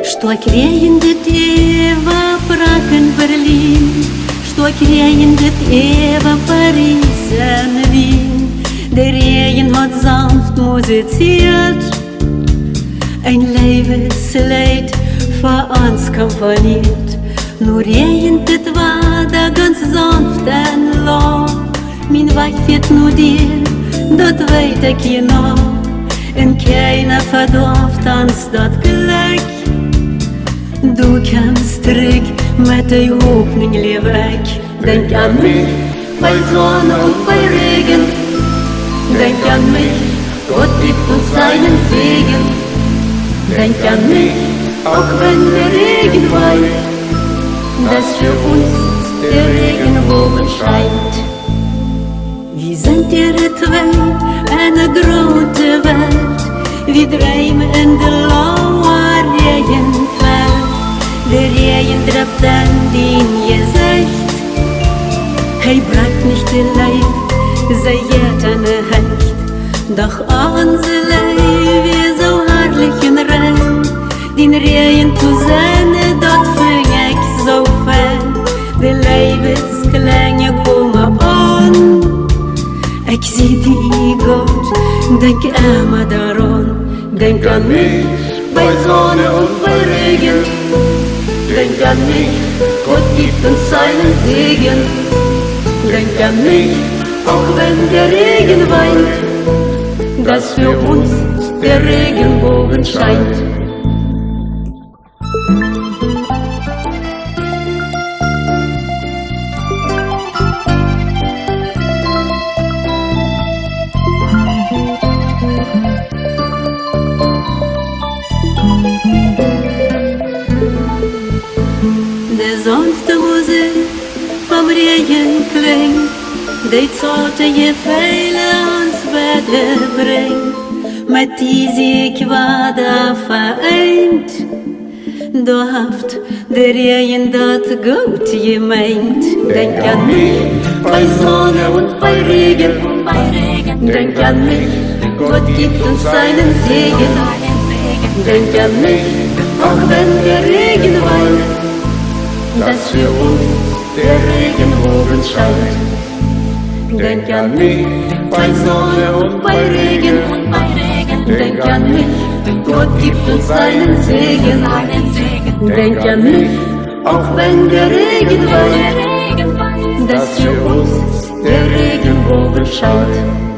Что kreendet Eva Prag in Berlin, что kreendet Eva Paris en Wien. Der Regen hat sanft musiziert, ein Liebeslied für uns komponiert. Nur regendet war da ganz sanft en low. Mein Weib wird nur dir, dat weet ik je nog. En keiner verdorft uns dat Glück. Du kommst zurück mit der Hoffnung weg. Denk an mich bei Sonne und bei Regen. Denk an mich, Gott gibt uns seinen Segen. Denk an mich, auch wenn der Regen weint, dass für uns der Regenbogen scheint. Wir sind ihre zwei, eine große Welt. Wir träumen in der lauen Regenfeld. Der Regen trifft an dein Gesicht. Hij bleibt nicht allein, sei jetene Hecht. Doch unser Leib ist so herrlich und rein. Den Regen zu sehen, dort fing ich so fern. Der Leibesklänge kommen an. Ich seh die Gott, denk immer daran. Denk an mich bei Sonne und bei Regen. Denk an mich, Gott gibt uns seinen Segen. Denk an mich, auch wenn der Regen weint, dass für uns der Regenbogen scheint. Der sanfte Musik vom Regen klingt, die zarte Gefehle ans Bett bringt, mit die sich Quader vereint. Du haft der Regen dat gut gemeint. Denk an mich bei Sonne und bei Regen. Denk an mich, Gott gibt uns seinen Segen. Denk an mich, auch wenn der Regen weint, dass für uns der Regenbogen scheint. Denk an mich bei Sonne und bei Regen. Denk an mich, Gott gibt uns seinen Segen. Denk an mich, auch wenn der Regen weint, dass für uns der Regenbogen scheint.